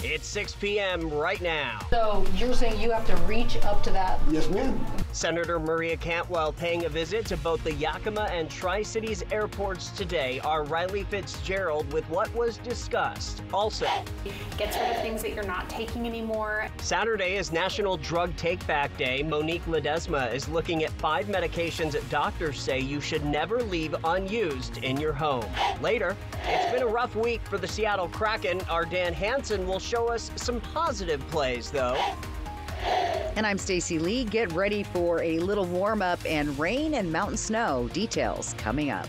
It's 6 p.m. right now. So you're saying you have to reach up to that? Yes, ma'am. Senator Maria Cantwell paying a visit to both the Yakima and Tri-Cities airports today. Our Riley Fitzgerald with what was discussed. Also, gets rid of things that you're not taking anymore. Saturday is National Drug Take Back Day. Monique Ledesma is looking at 5 medications that doctors say you should never leave unused in your home. Later, it's been a rough week for the Seattle Kraken. Our Dan Hansen will show us some positive plays, though. And I'm Stacy Lee. Get ready for a little warm up and rain and mountain snow. Details coming up.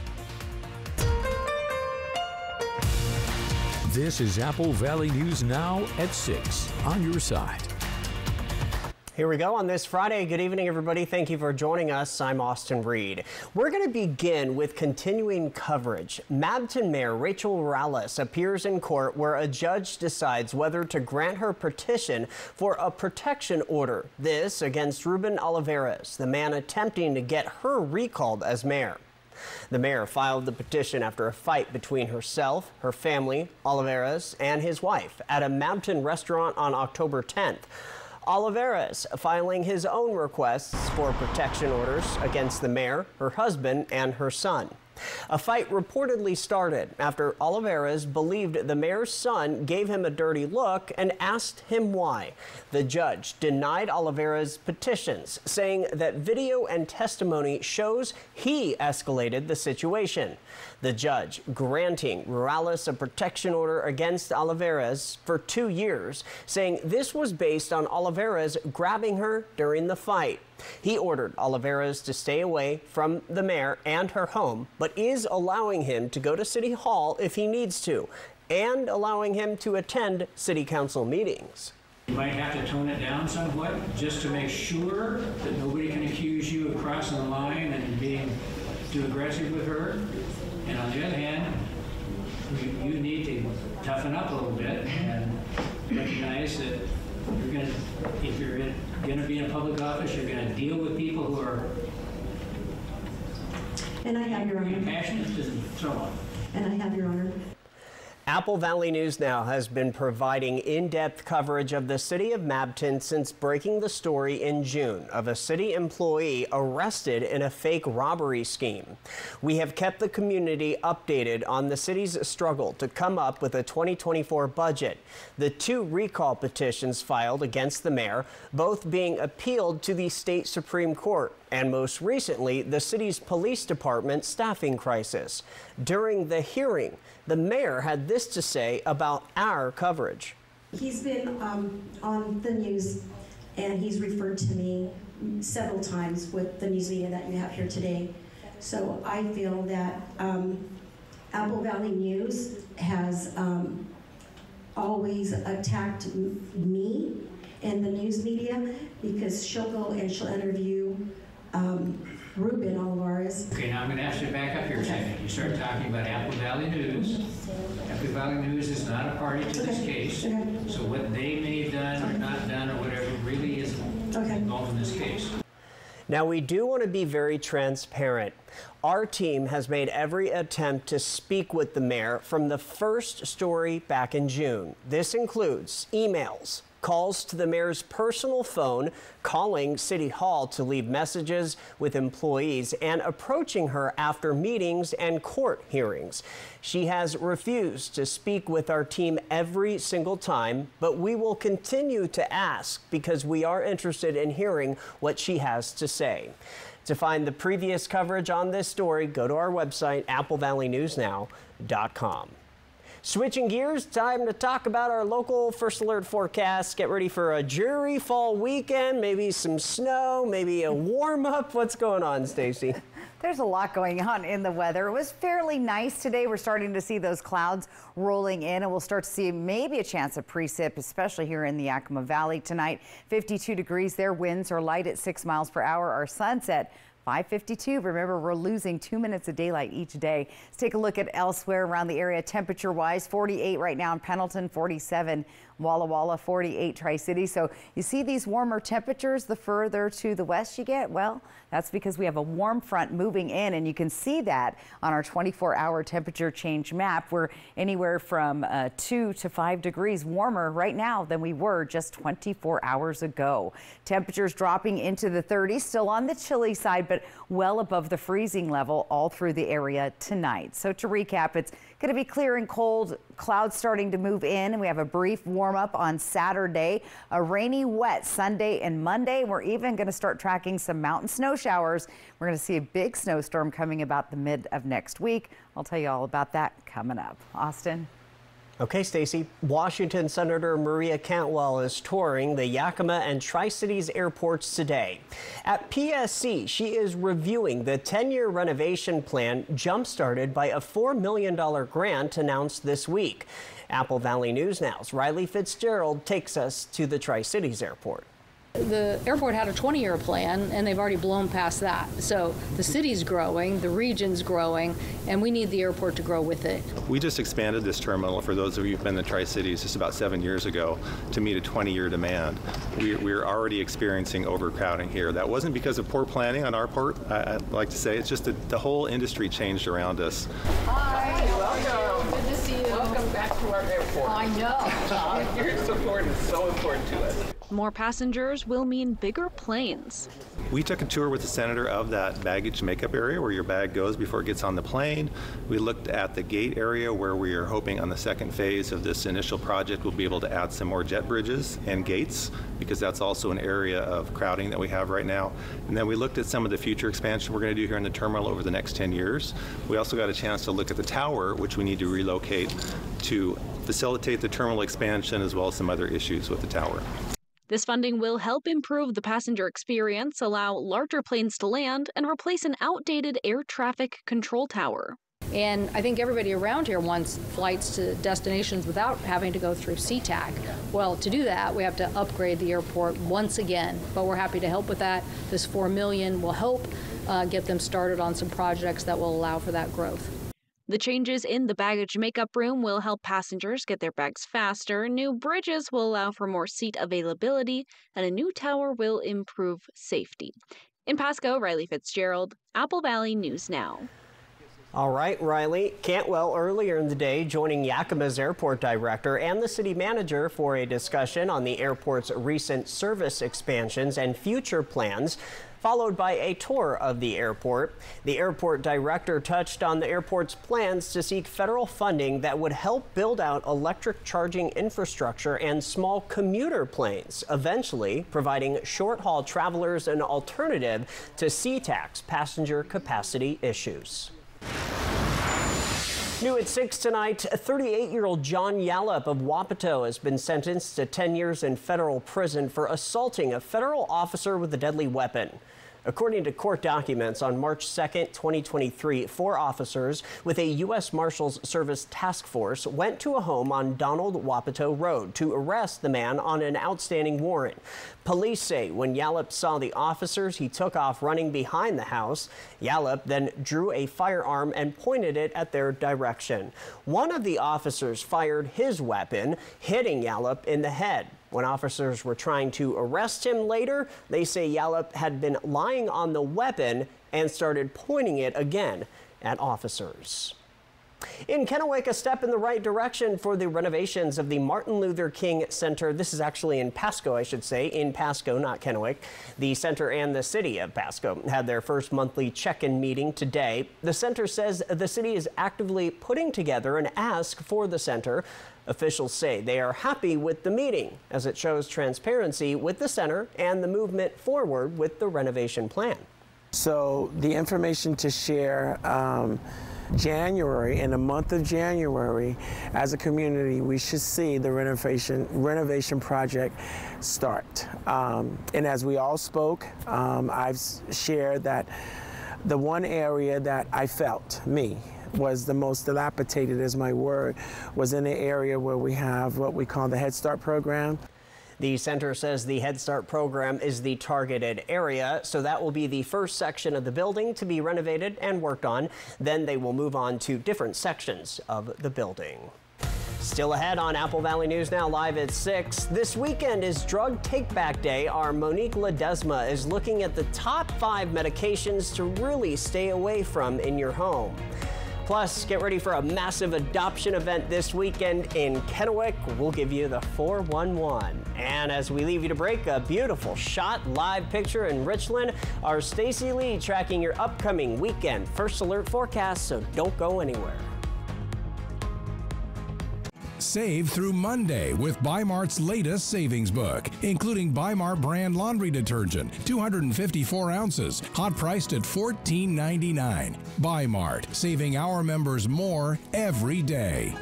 This is Apple Valley News Now at 6 on your side. Here we go on this Friday. Good evening, everybody. Thank you for joining us. I'm Austin Reed. We're going to begin with continuing coverage. Mabton Mayor Rachel Morales appears in court where a judge decides whether to grant her petition for a protection order. This against Ruben Olivares, the man attempting to get her recalled as mayor. The mayor filed the petition after a fight between herself, her family, Olivares, and his wife at a Mabton restaurant on October 10th. Olivares filing his own requests for protection orders against the mayor, her husband, and her son. A fight reportedly started after Olivares believed the mayor's son gave him a dirty look and asked him why. The judge denied Olivares' petitions, saying that video and testimony shows he escalated the situation. The judge granting Morales a protection order against Olivares for 2 years, saying this was based on Olivares grabbing her during the fight. He ordered Olivares to stay away from the mayor and her home, but is allowing him to go to City Hall if he needs to, and allowing him to attend City Council meetings. You might have to tone it down somewhat just to make sure that nobody can accuse you of crossing the line and being too aggressive with her. And on the other hand, you need to toughen up a little bit and recognize that if you're going to be in a public office, you're going to deal with people who are passionate and so on. And I have your honor. Apple Valley News Now has been providing in-depth coverage of the city of Mabton since breaking the story in June of a city employee arrested in a fake robbery scheme. We have kept the community updated on the city's struggle to come up with a 2024 budget. The 2 recall petitions filed against the mayor, both being appealed to the state Supreme Court, and most recently, the city's police department staffing crisis. During the hearing, the mayor had this to say about our coverage. He's been on the news, and he's referred to me several times with the news media that you have here today. So I feel that Apple Valley News has always attacked me and the news media because she'll go and she'll interview Ruben Olivares. Okay, now I'm going to ask you to back up here a second. You start talking about Apple Valley News. Apple Valley News is not a party to this case. So what they may have done or not done or whatever really isn't involved in this case. Now, we do want to be very transparent. Our team has made every attempt to speak with the mayor from the first story back in June. This includes emails, calls to the mayor's personal phone, calling City Hall to leave messages with employees, and approaching her after meetings and court hearings. She has refused to speak with our team every single time, but we will continue to ask because we are interested in hearing what she has to say. To find the previous coverage on this story, go to our website, applevalleynewsnow.com. Switching gears, time to talk about our local First Alert forecast. Get ready for a dreary fall weekend, maybe some snow, maybe a warm-up. What's going on, Stacy? There's a lot going on in the weather. It was fairly nice today. We're starting to see those clouds rolling in, and we'll start to see maybe a chance of precip, especially here in the Yakima Valley tonight. 52 degrees there. Winds are light at 6 miles per hour. Our sunset 5:52. Remember, we're losing 2 minutes of daylight each day. Let's take a look at elsewhere around the area. Temperature-wise, 48 right now in Pendleton, 47 Walla Walla, 48 Tri-City. So you see these warmer temperatures the further to the west you get. Well, that's because we have a warm front moving in, and you can see that on our 24-hour temperature change map. We're anywhere from 2 to 5 degrees warmer right now than we were just 24 hours ago. Temperatures dropping into the 30s, still on the chilly side, but well above the freezing level all through the area tonight. So to recap, it's going to be clear and cold, clouds starting to move in, and we have a brief warm up on Saturday, a rainy, wet Sunday and Monday. We're even going to start tracking some mountain snow showers. We're going to see a big snowstorm coming about the mid of next week. I'll tell you all about that coming up. Austin. Okay, Stacey. Washington Senator Maria Cantwell is touring the Yakima and Tri-Cities airports today. At PSC, she is reviewing the 10-year renovation plan jump-started by a $4 million grant announced this week. Apple Valley News Now's Riley Fitzgerald takes us to the Tri-Cities airport. The airport had a 20-year plan, and they've already blown past that. So the city's growing, the region's growing, and we need the airport to grow with it. We just expanded this terminal, for those of you who've been in the Tri-Cities, just about 7 years ago to meet a 20-year demand. We're already experiencing overcrowding here. That wasn't because of poor planning on our part, I'd like to say. It's just that the whole industry changed around us. Hi, welcome. Good to see you. Welcome back to our airport. I know. Your support is so important to us. More passengers will mean bigger planes. We took a tour with the senator of that baggage makeup area where your bag goes before it gets on the plane. We looked at the gate area where we are hoping on the second phase of this initial project we'll be able to add some more jet bridges and gates, because that's also an area of crowding that we have right now. And then we looked at some of the future expansion we're going to do here in the terminal over the next 10 years. We also got a chance to look at the tower, which we need to relocate to facilitate the terminal expansion, as well as some other issues with the tower. This funding will help improve the passenger experience, allow larger planes to land, and replace an outdated air traffic control tower. And I think everybody around here wants flights to destinations without having to go through SeaTac. Well, to do that, we have to upgrade the airport once again, but we're happy to help with that. This $4 million will help get them started on some projects that will allow for that growth. The changes in the baggage makeup room will help passengers get their bags faster, new bridges will allow for more seat availability, and a new tower will improve safety. In Pasco, Riley Fitzgerald, Apple Valley News Now. All right, Riley. Cantwell earlier in the day joining Yakima's airport director and the city manager for a discussion on the airport's recent service expansions and future plans, followed by a tour of the airport. The airport director touched on the airport's plans to seek federal funding that would help build out electric charging infrastructure and small commuter planes, eventually providing short-haul travelers an alternative to SeaTac's passenger capacity issues. New at 6 tonight, 38-year-old John Yallop of Wapato has been sentenced to 10 years in federal prison for assaulting a federal officer with a deadly weapon. According to court documents, on March 2nd, 2023, 4 officers with a U.S. Marshals Service task force went to a home on Donald Wapato Road to arrest the man on an outstanding warrant. Police say when Yallop saw the officers, he took off running behind the house. Yallop then drew a firearm and pointed it at their direction. One of the officers fired his weapon, hitting Yallop in the head. When officers were trying to arrest him later, they say Yallop had been lying on the weapon and started pointing it again at officers. In Kennewick, a step in the right direction for the renovations of the Martin Luther King Center. This is actually in Pasco, I should say, in Pasco, not Kennewick. The center and the city of Pasco had their first monthly check-in meeting today. The center says the city is actively putting together an ask for the center. Officials say they are happy with the meeting as it shows transparency with the center and the movement forward with the renovation plan. So the information to share, January, in the month of January, as a community, we should see the renovation project start. And as we all spoke, I've shared that the one area that I felt, was the most dilapidated, is my word, was in the area where we have what we call the Head Start program. The center says the Head Start program is the targeted area, so that will be the first section of the building to be renovated and worked on. Then they will move on to different sections of the building. Still ahead on Apple Valley News Now, live at 6. This weekend is Drug Take Back Day. Our Monique Ledesma is looking at the top 5 medications to really stay away from in your home. Plus, get ready for a massive adoption event this weekend in Kennewick. We'll give you the 411. And as we leave you to break, a beautiful shot live picture in Richland. Our Stacy Lee tracking your upcoming weekend First Alert forecast, so don't go anywhere. Save through Monday with Bi-Mart's latest savings book, including Bi-Mart brand laundry detergent, 254 ounces, hot priced at $14.99. Bi-Mart, saving our members more every day.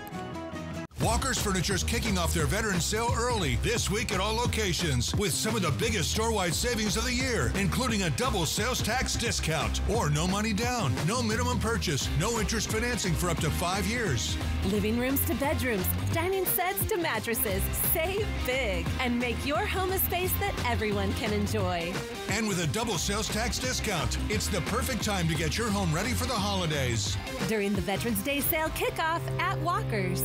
Walker's Furniture is kicking off their Veterans Sale early this week at all locations with some of the biggest store-wide savings of the year, including a double sales tax discount or no money down, no minimum purchase, no interest financing for up to 5 years. Living rooms to bedrooms, dining sets to mattresses. Save big and make your home a space that everyone can enjoy. And with a double sales tax discount, it's the perfect time to get your home ready for the holidays. During the Veterans Day sale kickoff at Walker's.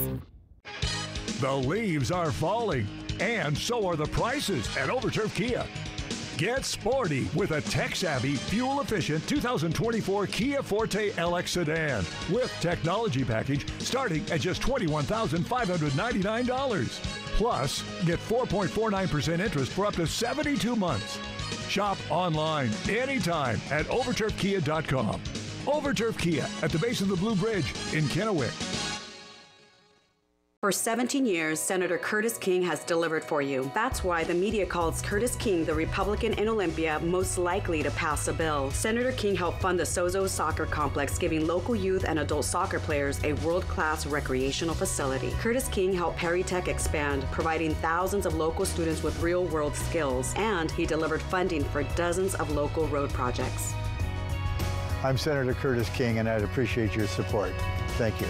The leaves are falling, and so are the prices at Overturf Kia. Get sporty with a tech-savvy, fuel-efficient 2024 Kia Forte LX sedan with technology package starting at just $21,599. Plus, get 4.49% interest for up to 72 months. Shop online anytime at overturfkia.com. Overturf Kia at the base of the Blue Bridge in Kennewick. For 17 years, Senator Curtis King has delivered for you. That's why the media calls Curtis King the Republican in Olympia most likely to pass a bill. Senator King helped fund the Sozo Soccer Complex, giving local youth and adult soccer players a world-class recreational facility. Curtis King helped Perry Tech expand, providing thousands of local students with real-world skills. And he delivered funding for dozens of local road projects. I'm Senator Curtis King, and I'd appreciate your support. Thank you.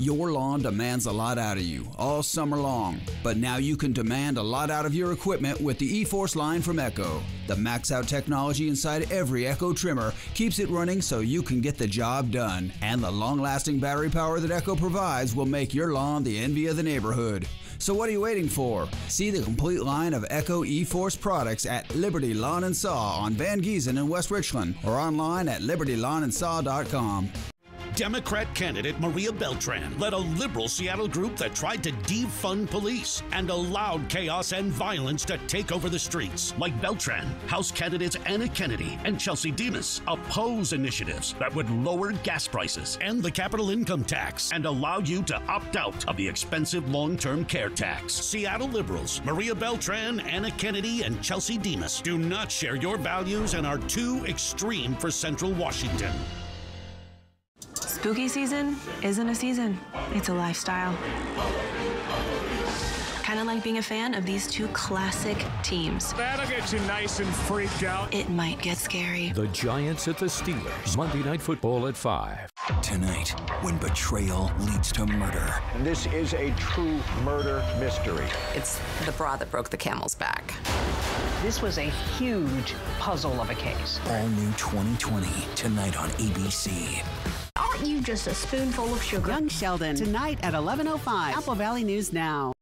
Your lawn demands a lot out of you all summer long, but now you can demand a lot out of your equipment with the E-Force line from Echo. The max-out technology inside every Echo trimmer keeps it running so you can get the job done, and the long-lasting battery power that Echo provides will make your lawn the envy of the neighborhood. So what are you waiting for? See the complete line of Echo E-Force products at Liberty Lawn and Saw on Van Giesen in West Richland or online at libertylawnandsaw.com. Democrat candidate Maria Beltran led a liberal Seattle group that tried to defund police and allowed chaos and violence to take over the streets. Like Beltran, House candidates Anna Kennedy and Chelsea Demas oppose initiatives that would lower gas prices, end the capital income tax, and allow you to opt out of the expensive long-term care tax. Seattle liberals Maria Beltran, Anna Kennedy, and Chelsea Demas do not share your values and are too extreme for Central Washington. Spooky season isn't a season, it's a lifestyle. Kind of like being a fan of these two classic teams. That'll get you nice and freaked out. It might get scary. The Giants at the Steelers, Monday Night Football at 5. Tonight, when betrayal leads to murder. And this is a true murder mystery. It's the bra that broke the camel's back. This was a huge puzzle of a case. All new 2020, tonight on ABC. Aren't you just a spoonful of sugar? Young Sheldon, tonight at 11:05. Apple Valley News Now.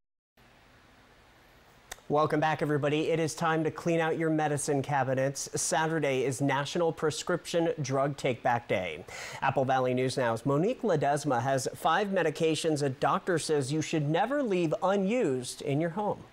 Welcome back, everybody. It is time to clean out your medicine cabinets. Saturday is National Prescription Drug Take Back Day. Apple Valley News Now's Monique Ledesma has 5 medications a doctor says you should never leave unused in your home.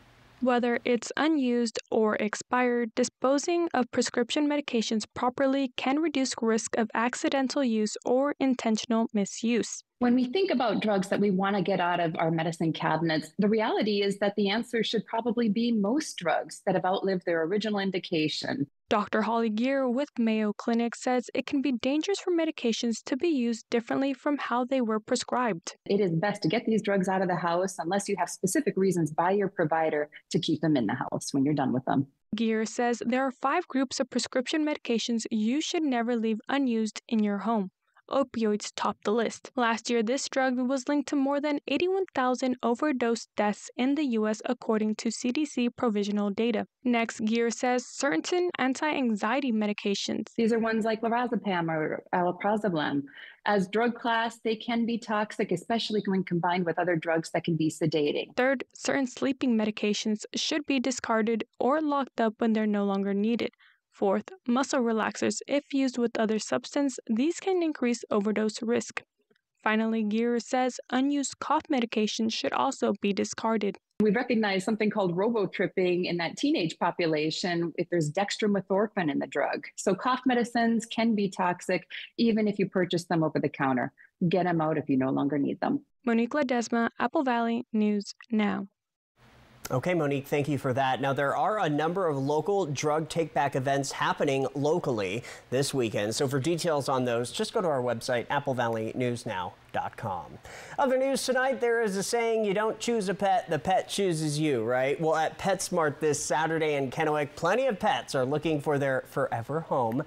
Whether it's unused or expired, disposing of prescription medications properly can reduce risk of accidental use or intentional misuse. When we think about drugs that we want to get out of our medicine cabinets, the reality is that the answer should probably be most drugs that have outlived their original indication. Dr. Holly Gear with Mayo Clinic says it can be dangerous for medications to be used differently from how they were prescribed. It is best to get these drugs out of the house unless you have specific reasons by your provider to keep them in the house when you're done with them. Gear says there are 5 groups of prescription medications you should never leave unused in your home. opioids topped the list. Last year, this drug was linked to more than 81,000 overdose deaths in the U.S. according to CDC provisional data. Next, Gear says certain anti-anxiety medications. These are ones like lorazepam or alprazolam. As drug class, they can be toxic, especially when combined with other drugs that can be sedating. Third, certain sleeping medications should be discarded or locked up when they're no longer needed. Fourth, muscle relaxers. If used with other substance, these can increase overdose risk. Finally, Gear says unused cough medication should also be discarded. We've recognized something called robotripping in that teenage population if there's dextromethorphan in the drug. So cough medicines can be toxic even if you purchase them over the counter. Get them out if you no longer need them. Monique Ledesma, Apple Valley News Now. Okay, Monique, thank you for that. Now, there are a number of local drug take-back events happening locally this weekend. So for details on those, just go to our website, applevalleynewsnow.com. Other news tonight, there is a saying, you don't choose a pet, the pet chooses you, right? Well, at PetSmart this Saturday in Kennewick, plenty of pets are looking for their forever home.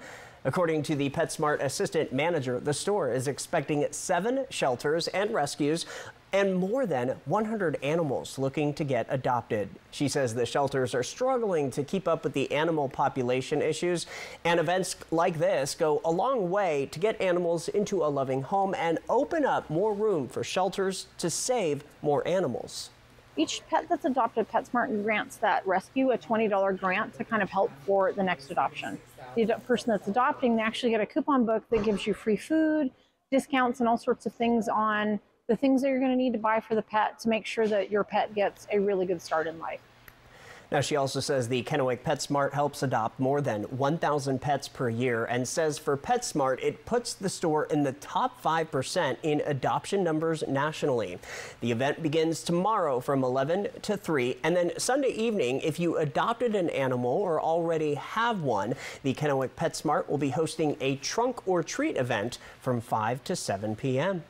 According to the PetSmart assistant manager, the store is expecting 7 shelters and rescues and more than 100 animals looking to get adopted. She says the shelters are struggling to keep up with the animal population issues, and events like this go a long way to get animals into a loving home and open up more room for shelters to save more animals. Each pet that's adopted, PetSmart grants that rescue a $20 grant to kind of help for the next adoption. The person that's adopting, they actually get a coupon book that gives you free food, discounts, and all sorts of things on the things that you're going to need to buy for the pet to make sure that your pet gets a really good start in life. Now, she also says the Kennewick PetSmart helps adopt more than 1,000 pets per year and says for PetSmart, it puts the store in the top 5% in adoption numbers nationally. The event begins tomorrow from 11 to 3, and then Sunday evening, if you adopted an animal or already have one, the Kennewick PetSmart will be hosting a trunk or treat event from 5 to 7 p.m.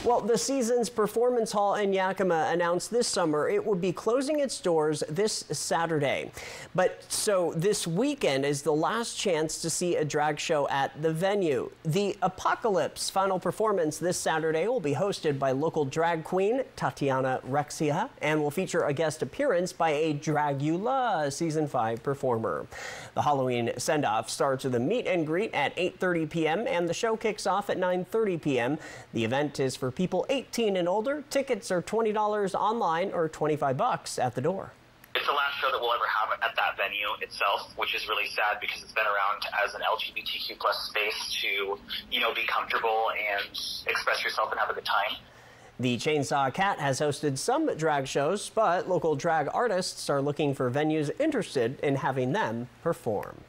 Well, the Seasons Performance Hall in Yakima announced this summer it would be closing its doors this Saturday. But so this weekend is the last chance to see a drag show at the venue. The Apocalypse final performance this Saturday will be hosted by local drag queen Tatiana Rexia and will feature a guest appearance by a Dragula Season 5 performer. The Halloween send-off starts with a meet and greet at 8:30 p.m. and the show kicks off at 9:30 p.m. The event is for people 18 and older. Tickets are $20 online or $25 at the door. It's the last show that we'll ever have at that venue itself, which is really sad because it's been around as an LGBTQ+ space to, be comfortable and express yourself and have a good time. The Chainsaw Cat has hosted some drag shows, but local drag artists are looking for venues interested in having them perform.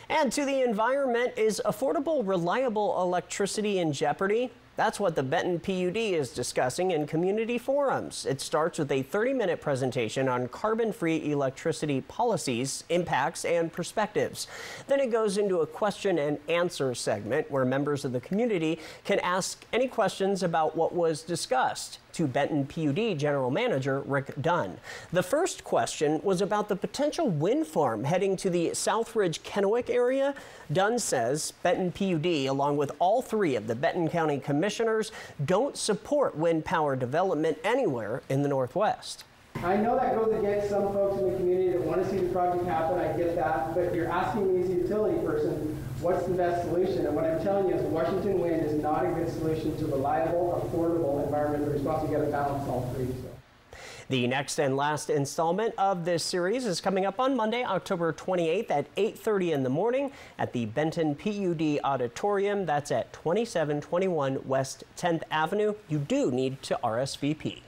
And to the environment, is affordable, reliable electricity in jeopardy? That's what the Benton PUD is discussing in community forums. It starts with a 30-minute presentation on carbon-free electricity policies, impacts, and perspectives. Then it goes into a question and answer segment where members of the community can ask any questions about what was discussed to Benton PUD General Manager Rick Dunn. The first question was about the potential wind farm heading to the Southridge Kennewick area. Dunn says Benton PUD, along with all 3 of the Benton County Commissioners, don't support wind power development anywhere in the Northwest. I know that goes against some folks in the community that want to see the project happen. I get that, but you're asking me as a utility person, what's the best solution? And what I'm telling you is Washington Wind is not a good solution to reliable, affordable, environmental response. You got to balance all 3. So. The next and last installment of this series is coming up on Monday, October 28th at 8:30 in the morning at the Benton PUD Auditorium. That's at 2721 West 10th Avenue. You do need to RSVP.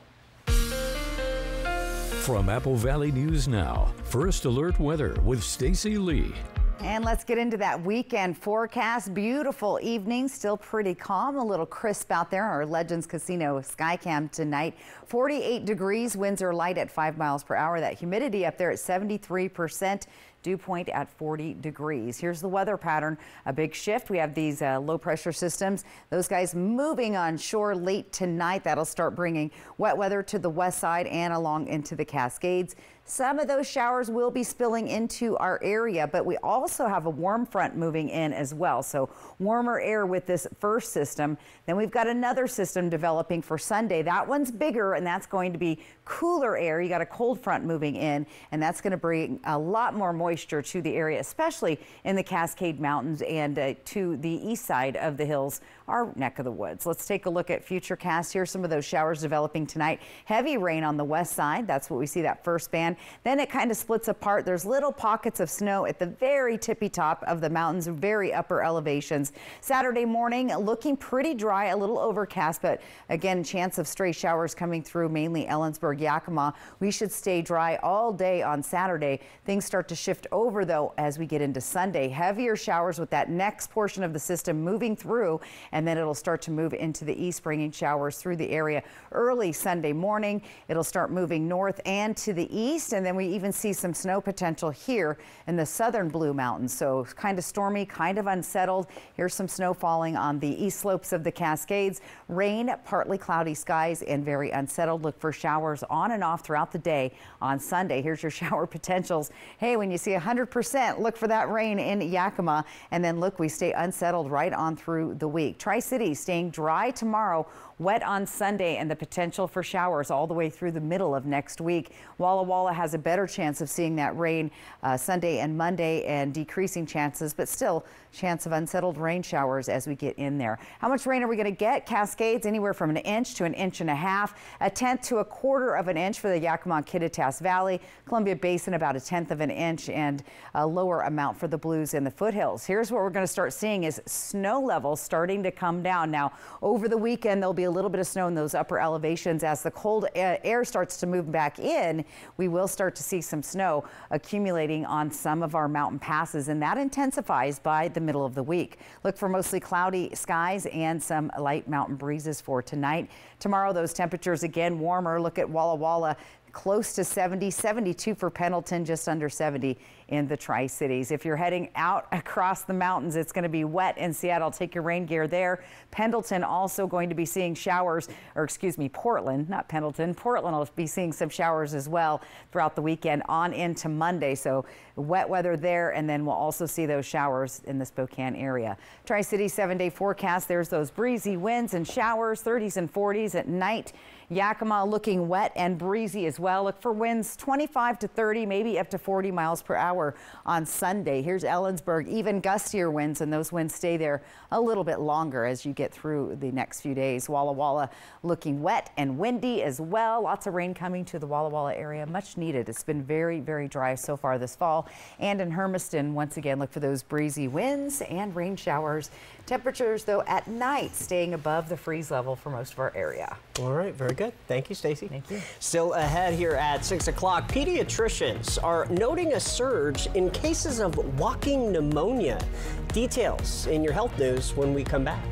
From Apple Valley News Now, First Alert Weather with Stacy Lee. And let's get into that weekend forecast. Beautiful evening, still pretty calm, a little crisp out there. Our Legends Casino Skycam tonight. 48 degrees, winds are light at 5 miles per hour. That humidity up there at 73%. dew point at 40 degrees. Here's the weather pattern. A big shift. We have these low pressure systems. Those guys moving on shore late tonight. That'll start bringing wet weather to the west side and along into the Cascades. Some of those showers will be spilling into our area, but we also have a warm front moving in as well. So warmer air with this first system. Then we've got another system developing for Sunday. That one's bigger, and that's going to be cooler air. You got a cold front moving in, and that's going to bring a lot more moisture to the area, especially in the Cascade Mountains and to the east side of the hills, our neck of the woods. Let's take a look at futurecast. Here's some of those showers developing tonight. Heavy rain on the west side. That's what we see, that first band. Then it kind of splits apart. There's little pockets of snow at the very tippy top of the mountains, very upper elevations. Saturday morning looking pretty dry, a little overcast, but again, chance of stray showers coming through, mainly Ellensburg, Yakima. We should stay dry all day on Saturday. Things start to shift over, though, as we get into Sunday. Heavier showers with that next portion of the system moving through, and then it'll start to move into the east, bringing showers through the area early Sunday morning. It'll start moving north and to the east, and then we even see some snow potential here in the southern Blue Mountains. So kind of stormy, kind of unsettled. Here's some snow falling on the east slopes of the Cascades. Rain, partly cloudy skies, and very unsettled. Look for showers on and off throughout the day on Sunday. Here's your shower potentials. Hey, when you see 100%, look for that rain in Yakima. And then look, we stay unsettled right on through the week. Tri-Cities staying dry tomorrow, wet on Sunday, and the potential for showers all the way through the middle of next week. Walla Walla has a better chance of seeing that rain Sunday and Monday, and decreasing chances, but still chance of unsettled rain showers as we get in there. How much rain are we going to get? Cascades anywhere from an inch to an inch and a half, a tenth to a quarter of an inch for the Yakima-Kittitas Valley, Columbia Basin about a tenth of an inch, and a lower amount for the Blues and the foothills. Here's what we're going to start seeing is snow levels starting to come down. Now, over the weekend, there'll be a little bit of snow in those upper elevations. As the cold air starts to move back in, we will start to see some snow accumulating on some of our mountain passes, and that intensifies by the middle of the week. Look for mostly cloudy skies and some light mountain breezes for tonight. Tomorrow, those temperatures again warmer. Look at Walla Walla, close to 70, 72 for Pendleton, just under 70 in the Tri-Cities. If you're heading out across the mountains, it's going to be wet in Seattle. Take your rain gear there. Pendleton also going to be seeing showers, or excuse me, Portland, not Pendleton. Portland will be seeing some showers as well throughout the weekend on into Monday. So wet weather there, and then we'll also see those showers in the Spokane area. Tri-City 7-day forecast. There's those breezy winds and showers, 30s and 40s at night. Yakima looking wet and breezy as well. Look for winds 25 to 30, maybe up to 40 miles per hour on Sunday. Here's Ellensburg, even gustier winds, and those winds stay there a little bit longer as you get through the next few days. Walla Walla looking wet and windy as well. Lots of rain coming to the Walla Walla area, much needed. It's been very, very dry so far this fall. And in Hermiston, once again, look for those breezy winds and rain showers. Temperatures, though, at night staying above the freeze level for most of our area. All right, very good. Thank you, Stacy. Thank you. Still ahead here at 6 o'clock, pediatricians are noting a surge in cases of walking pneumonia. Details in your health news when we come back.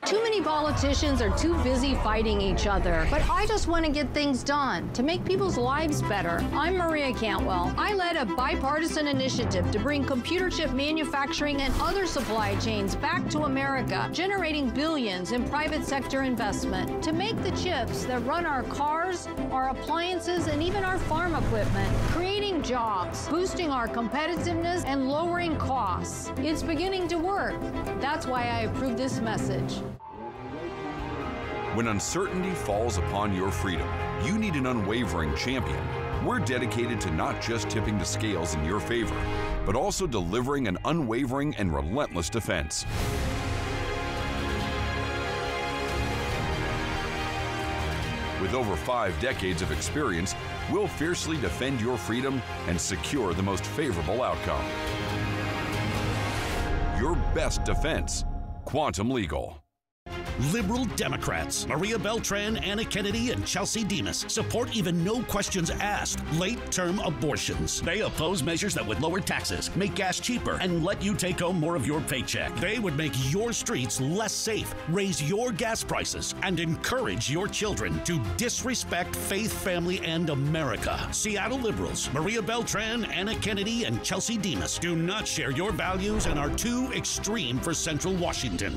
Too many politicians are too busy fighting each other. But I just want to get things done to make people's lives better. I'm Maria Cantwell. I led a bipartisan initiative to bring computer chip manufacturing and other supply chains back to America, generating billions in private sector investment to make the chips that run our cars, our appliances, and even our farm equipment, creating jobs, boosting our competitiveness, and lowering costs. It's beginning to work. That's why I approve this message. When uncertainty falls upon your freedom, you need an unwavering champion. We're dedicated to not just tipping the scales in your favor, but also delivering an unwavering and relentless defense. With over 5 decades of experience, we'll fiercely defend your freedom and secure the most favorable outcome. Your best defense, Quantum Legal. Liberal Democrats Maria Beltran, Anna Kennedy, and Chelsea Demas support even no questions asked late-term abortions. They oppose measures that would lower taxes, make gas cheaper, and let you take home more of your paycheck. They would make your streets less safe, raise your gas prices, and encourage your children to disrespect faith, family, and America. Seattle Liberals Maria Beltran, Anna Kennedy, and Chelsea Demas do not share your values and are too extreme for Central Washington.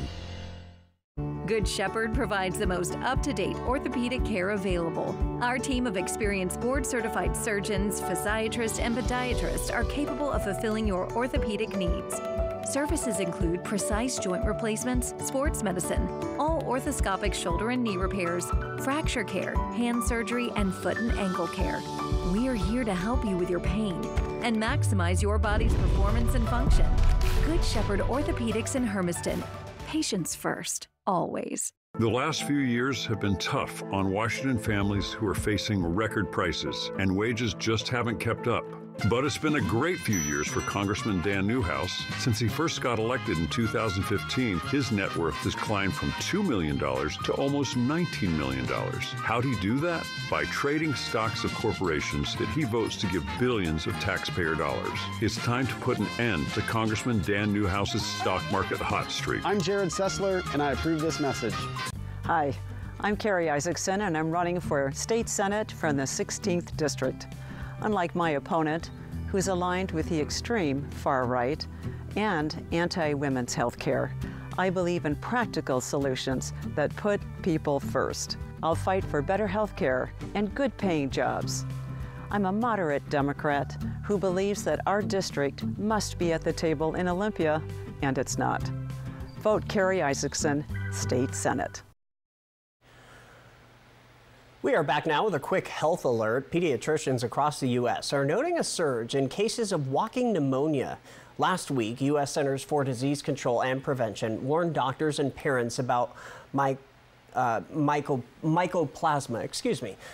Good Shepherd provides the most up-to-date orthopedic care available. Our team of experienced board-certified surgeons, physiatrists, and podiatrists are capable of fulfilling your orthopedic needs. Services include precise joint replacements, sports medicine, all orthoscopic shoulder and knee repairs, fracture care, hand surgery, and foot and ankle care. We are here to help you with your pain and maximize your body's performance and function. Good Shepherd Orthopedics in Hermiston. Patients first, always. The last few years have been tough on Washington families who are facing record prices, and wages just haven't kept up. But it's been a great few years for Congressman Dan Newhouse. Since he first got elected in 2015, his net worth has climbed from $2 million to almost $19 million. How'd he do that? By trading stocks of corporations that he votes to give billions of taxpayer dollars. It's time to put an end to Congressman Dan Newhouse's stock market hot streak. I'm Jared Sessler, and I approve this message. Hi, I'm Carrie Isaacson, and I'm running for State Senate from the 16th District. Unlike my opponent, who's aligned with the extreme far right and anti-women's health care, I believe in practical solutions that put people first. I'll fight for better health care and good-paying jobs. I'm a moderate Democrat who believes that our district must be at the table in Olympia, and it's not. Vote Carrie Isaacson, State Senate. We are back now with a quick health alert. Pediatricians across the U.S. are noting a surge in cases of walking pneumonia. Last week, U.S. Centers for Disease Control and Prevention warned doctors and parents about mycoplasma,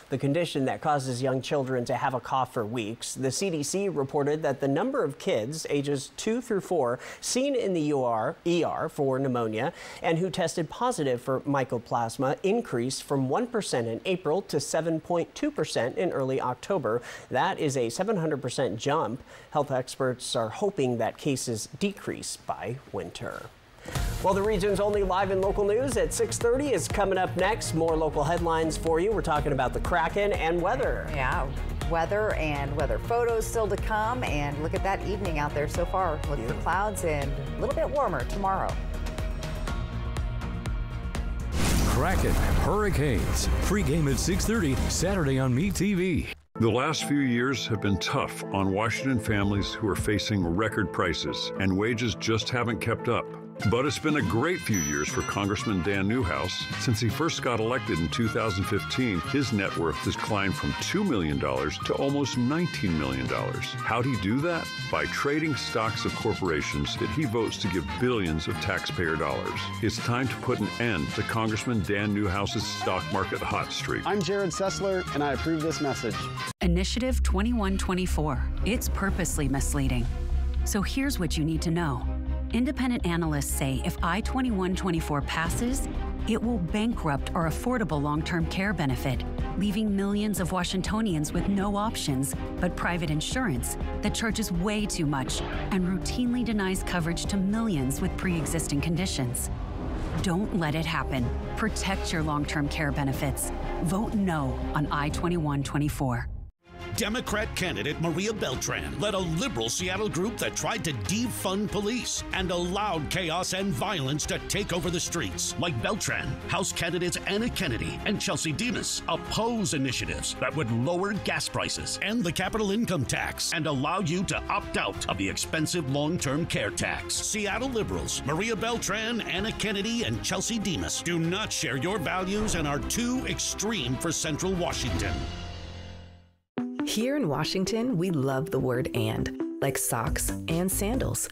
the condition that causes young children to have a cough for weeks. The CDC reported that the number of kids ages 2 through 4 seen in the ER for pneumonia and who tested positive for mycoplasma increased from 1% in April to 7.2% in early October. That is a 700% jump. Health experts are hoping that cases decrease by winter. Well, the region's only live and local news at 6:30 is coming up next. More local headlines for you. We're talking about the Kraken and weather. Yeah, weather and weather photos still to come. And look at that evening out there so far. Look for clouds and a little bit warmer tomorrow. Kraken, Hurricanes. Free game at 6:30 Saturday on MeTV. The last few years have been tough on Washington families who are facing record prices, and wages just haven't kept up. But it's been a great few years for Congressman Dan Newhouse. Since he first got elected in 2015, his net worth has climbed from $2 million to almost $19 million. How'd he do that? By trading stocks of corporations that he votes to give billions of taxpayer dollars. It's time to put an end to Congressman Dan Newhouse's stock market hot streak. I'm Jared Sessler, and I approve this message. Initiative 2124. It's purposely misleading. So here's what you need to know. Independent analysts say if I-2124 passes, it will bankrupt our affordable long-term care benefit, leaving millions of Washingtonians with no options but private insurance that charges way too much and routinely denies coverage to millions with pre-existing conditions. Don't let it happen. Protect your long-term care benefits. Vote no on I-2124. Democrat candidate Maria Beltran led a liberal Seattle group that tried to defund police and allowed chaos and violence to take over the streets. Like Beltran, House candidates Anna Kennedy and Chelsea Demas oppose initiatives that would lower gas prices and the capital income tax and allow you to opt out of the expensive long-term care tax. Seattle liberals Maria Beltran, Anna Kennedy, and Chelsea Demas do not share your values and are too extreme for Central Washington. Here in Washington, we love the word "and," like socks and sandals.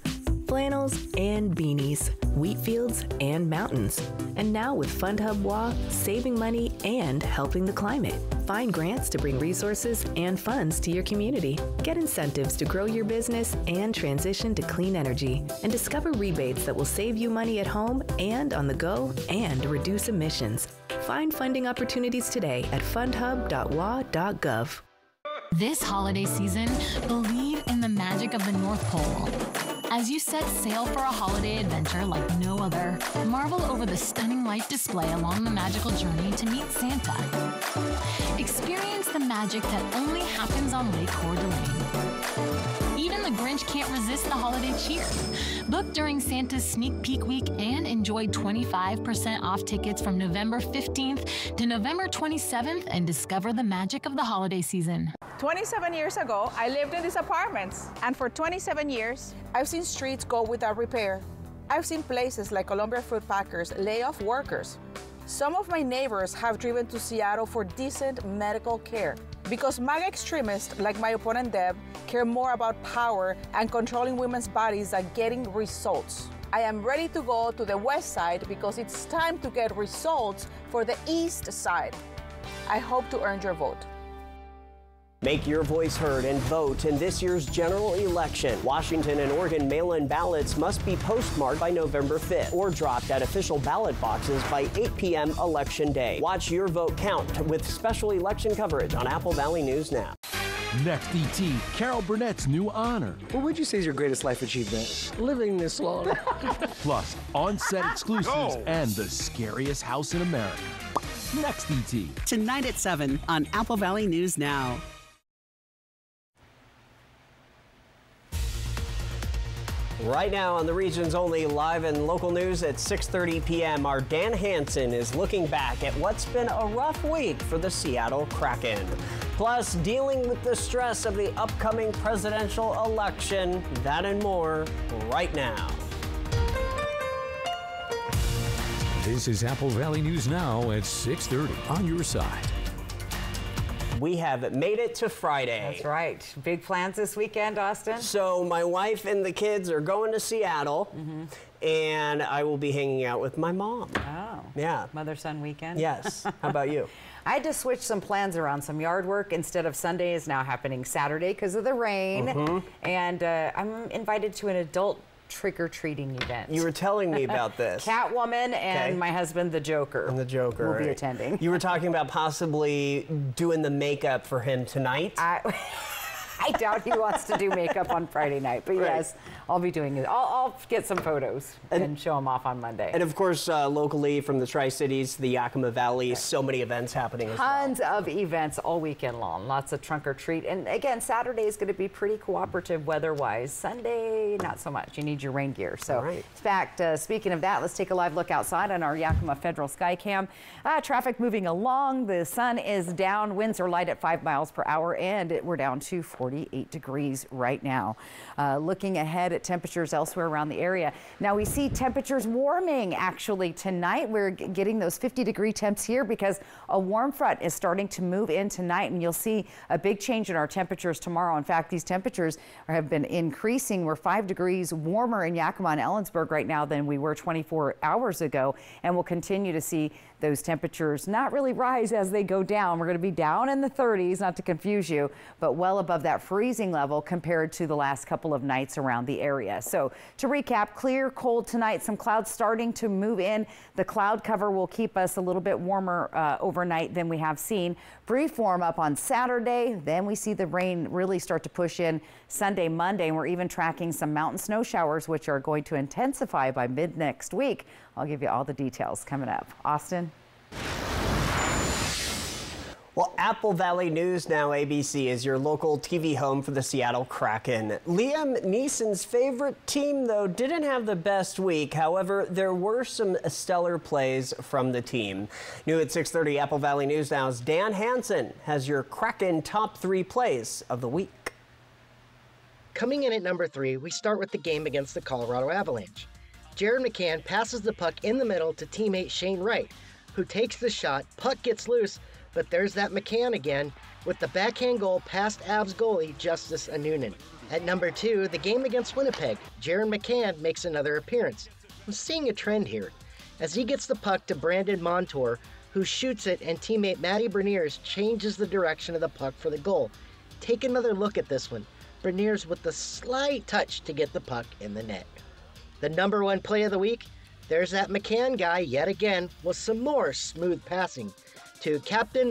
flannels and beanies, wheat fields and mountains. And now with Fund Hub WA, saving money and helping the climate. Find grants to bring resources and funds to your community. Get incentives to grow your business and transition to clean energy. And discover rebates that will save you money at home and on the go and reduce emissions. Find funding opportunities today at fundhub.wa.gov. This holiday season, believe in the magic of the North Pole. As you set sail for a holiday adventure like no other, marvel over the stunning light display along the magical journey to meet Santa. Experience the magic that only happens on Lake Coeur d'Alene. Even the Grinch can't resist the holiday cheer. Book during Santa's Sneak Peek Week and enjoy 25% off tickets from November 15th to November 27th and discover the magic of the holiday season. 27 years ago, I lived in these apartments, and for 27 years, I've seen streets go without repair. I've seen places like Columbia Fruit Packers lay off workers. Some of my neighbors have driven to Seattle for decent medical care because MAGA extremists like my opponent Deb care more about power and controlling women's bodies than getting results. I am ready to go to the west side because it's time to get results for the east side. I hope to earn your vote. Make your voice heard and vote in this year's general election. Washington and Oregon mail-in ballots must be postmarked by November 5th or dropped at official ballot boxes by 8 p.m. Election Day. Watch your vote count with special election coverage on Apple Valley News Now. Next ET, Carol Burnett's new honor. What would you say is your greatest life achievement? Living this long. Plus, on-set exclusives and the scariest house in America. Next ET. Tonight at 7 on Apple Valley News Now. Right now on the region's only live and local news at 6:30 p.m., our Dan Hansen is looking back at what's been a rough week for the Seattle Kraken. Plus, dealing with the stress of the upcoming presidential election, that and more right now. This is Apple Valley News Now at 6:30 on your side. We have made it to Friday. That's right. Big plans this weekend, Austin? So my wife and the kids are going to Seattle, and I will be hanging out with my mom. Oh. Yeah. Mother-son weekend? Yes. How about you? I had to switch some plans around. Some yard work instead of Sunday is now happening Saturday because of the rain. And I'm invited to an adult trick-or-treating event. You were telling me about this. Catwoman and my husband, the Joker. And the Joker. Will be attending. You were talking about possibly doing the makeup for him tonight. I doubt he wants to do makeup on Friday night, but yes, I'll be doing it. I'll get some photos and show them off on Monday. And of course, locally from the Tri-Cities, the Yakima Valley, so many events happening as well. Tons of events all weekend long. Lots of trunk or treat. And again, Saturday is going to be pretty cooperative weather-wise. Sunday, not so much. You need your rain gear. So, in fact, speaking of that, let's take a live look outside on our Yakima Federal Skycam. Traffic moving along. The sun is down. Winds are light at 5 miles per hour, and we're down to 48 degrees right now. Looking ahead at temperatures elsewhere around the area. Now we see temperatures warming actually tonight. We're getting those 50-degree temps here because a warm front is starting to move in tonight, and you'll see a big change in our temperatures tomorrow. In fact, these temperatures have been increasing. We're 5 degrees warmer in Yakima and Ellensburg right now than we were 24 hours ago, and we'll continue to see those temperatures not really rise as they go down. We're going to be down in the 30s, not to confuse you, but well above that freezing level compared to the last couple of nights around the area. So to recap, clear, cold tonight, some clouds starting to move in. The cloud cover will keep us a little bit warmer overnight than we have seen. Brief form up on Saturday. Then we see the rain really start to push in Sunday, Monday, and we're even tracking some mountain snow showers, which are going to intensify by mid next week. I'll give you all the details coming up. Austin? Well, Apple Valley News Now ABC is your local TV home for the Seattle Kraken. Liam Neeson's favorite team, though, didn't have the best week. However, there were some stellar plays from the team. New at 6:30, Apple Valley News Now's Dan Hansen has your Kraken top 3 plays of the week. Coming in at number 3, we start with the game against the Colorado Avalanche. Jared McCann passes the puck in the middle to teammate Shane Wright, who takes the shot. Puck gets loose, but there's that McCann again with the backhand goal past Avs goalie Justus Anunen. At number 2, the game against Winnipeg, Jaron McCann makes another appearance. I'm seeing a trend here, as he gets the puck to Brandon Montour, who shoots it, and teammate Matty Beniers changes the direction of the puck for the goal. Take another look at this one. Beniers with the slight touch to get the puck in the net. The number 1 play of the week, there's that McCann guy yet again with some more smooth passing to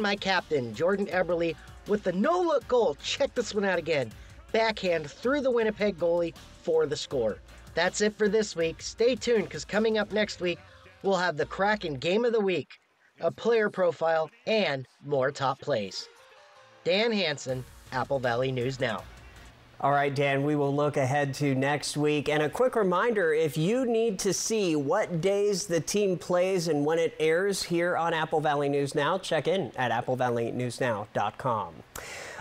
my captain, Jordan Eberle, with the no-look goal. Check this one out again. Backhand through the Winnipeg goalie for the score. That's it for this week. Stay tuned, because coming up next week, we'll have the Kraken Game of the Week, a player profile, and more top plays. Dan Hansen, Apple Valley News Now. All right, Dan, we will look ahead to next week. And a quick reminder, if you need to see what days the team plays and when it airs here on Apple Valley News Now, check in at applevalleynewsnow.com.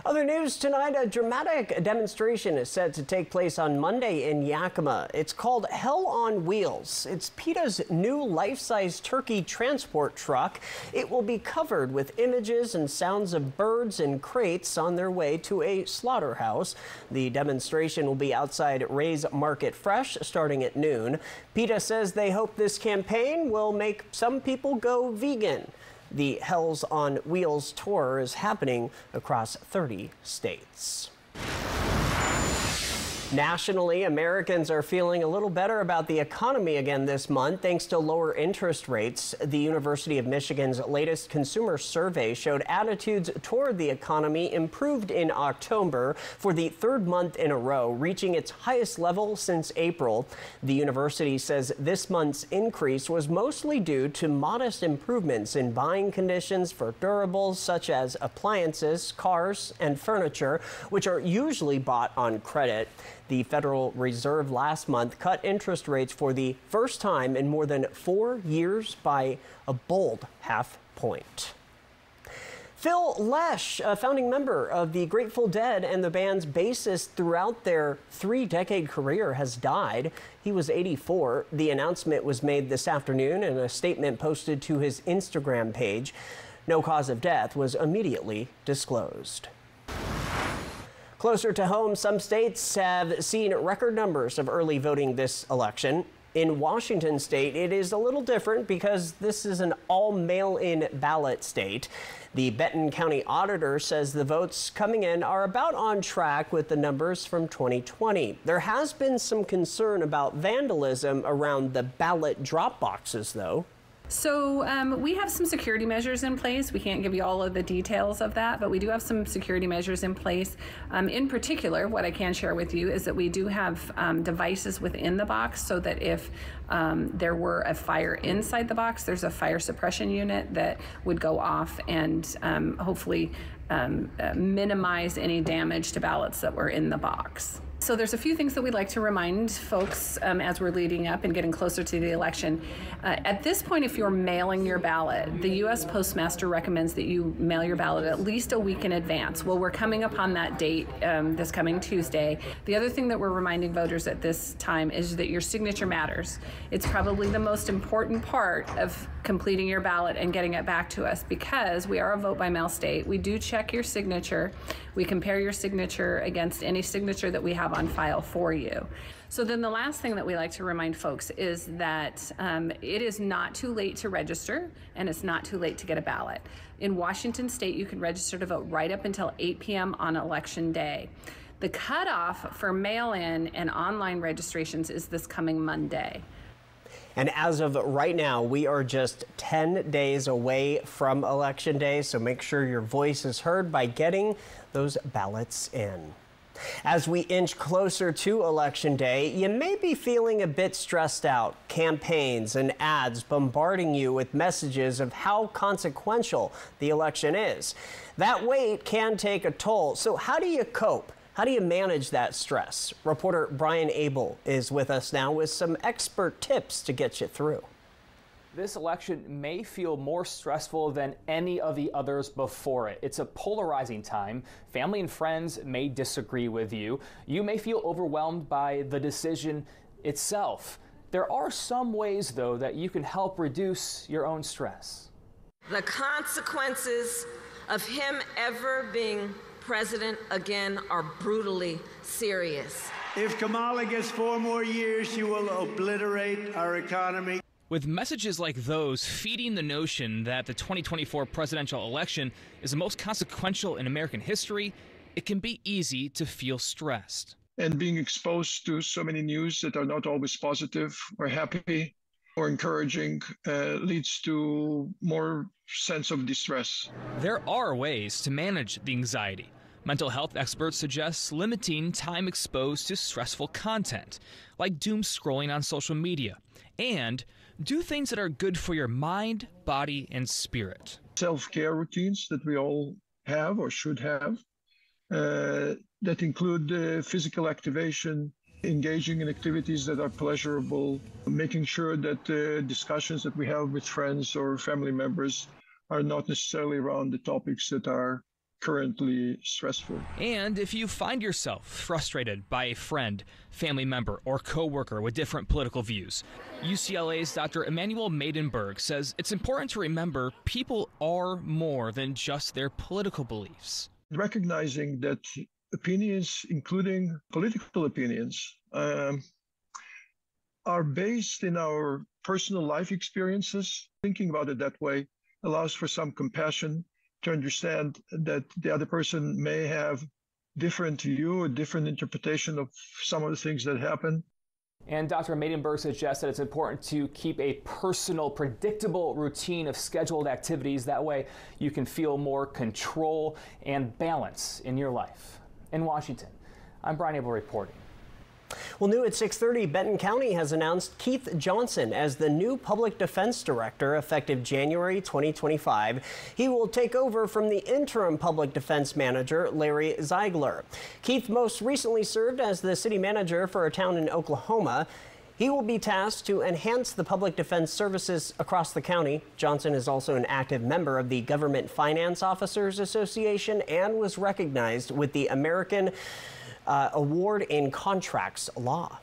Other news tonight, a dramatic demonstration is set to take place on Monday in Yakima. It's called Hell on Wheels. It's PETA's new life-size turkey transport truck. It will be covered with images and sounds of birds in crates on their way to a slaughterhouse. The demonstration will be outside Ray's Market Fresh starting at noon. PETA says they hope this campaign will make some people go vegan. The Hells on Wheels tour is happening across 30 states. Nationally, Americans are feeling a little better about the economy again this month thanks to lower interest rates. The University of Michigan's latest consumer survey showed attitudes toward the economy improved in October for the 3rd month in a row, reaching its highest level since April. The university says this month's increase was mostly due to modest improvements in buying conditions for durables such as appliances, cars, and furniture, which are usually bought on credit. The Federal Reserve last month cut interest rates for the first time in more than 4 years by a bold half point. Phil Lesh, a founding member of the Grateful Dead and the band's bassist throughout their 3-decade career, has died. He was 84. The announcement was made this afternoon in a statement posted to his Instagram page. No cause of death was immediately disclosed. Closer to home, some states have seen record numbers of early voting this election. In Washington state, it is a little different because this is an all mail-in ballot state. The Benton County Auditor says the votes coming in are about on track with the numbers from 2020. There has been some concern about vandalism around the ballot drop boxes, though. So we have some security measures in place. We can't give you all of the details of that, but we do have some security measures in place. In particular, what I can share with you is that we do have devices within the box so that if there were a fire inside the box, there's a fire suppression unit that would go off and hopefully minimize any damage to ballots that were in the box. So there's a few things that we'd like to remind folks as we're leading up and getting closer to the election. At this point, if you're mailing your ballot, the U.S. Postmaster recommends that you mail your ballot at least a week in advance. Well, we're coming up on that date this coming Tuesday. The other thing that we're reminding voters at this time is that your signature matters. It's probably the most important part of completing your ballot and getting it back to us because we are a vote by mail state. We do check your signature. We compare your signature against any signature that we have on file for you. So then the last thing that we like to remind folks is that it is not too late to register and it's not too late to get a ballot. In Washington state, you can register to vote right up until 8 p.m. on election day. The cutoff for mail-in and online registrations is this coming Monday. And as of right now, we are just 10 days away from Election Day, so make sure your voice is heard by getting those ballots in. As we inch closer to Election Day, you may be feeling a bit stressed out. Campaigns and ads bombarding you with messages of how consequential the election is. That weight can take a toll. So how do you cope? How do you manage that stress? Reporter Brian Abel is with us now with some expert tips to get you through. This election may feel more stressful than any of the others before it. It's a polarizing time. Family and friends may disagree with you. You may feel overwhelmed by the decision itself. There are some ways, though, that you can help reduce your own stress. The consequences of him ever being President again are brutally serious. If Kamala gets 4 more years, she will obliterate our economy. With messages like those feeding the notion that the 2024 presidential election is the most consequential in American history, it can be easy to feel stressed. And being exposed to so many news that are not always positive or happy or encouraging leads to more sense of distress. There are ways to manage the anxiety. Mental health experts suggest limiting time exposed to stressful content, like doom scrolling on social media, and do things that are good for your mind, body, and spirit. Self-care routines that we all have or should have that include physical activation, engaging in activities that are pleasurable, making sure that discussions that we have with friends or family members are not necessarily around the topics that are currently stressful. And if you find yourself frustrated by a friend, family member, or coworker with different political views, UCLA's Dr. Emmanuel Maidenberg says it's important to remember people are more than just their political beliefs. Recognizing that opinions, including political opinions, are based in our personal life experiences. Thinking about it that way allows for some compassion to understand that the other person may have different view, a different interpretation of some of the things that happen. And Dr. Maidenberg suggests that it's important to keep a personal, predictable routine of scheduled activities. That way you can feel more control and balance in your life. In Washington, I'm Brian Abel reporting. Well, new at 6:30, Benton County has announced Keith Johnson as the new Public Defense Director effective January 2025. He will take over from the interim Public Defense Manager, Larry Ziegler. Keith most recently served as the city manager for a town in Oklahoma. He will be tasked to enhance the public defense services across the county. Johnson is also an active member of the Government Finance Officers Association and was recognized with the American Award in Contracts Law.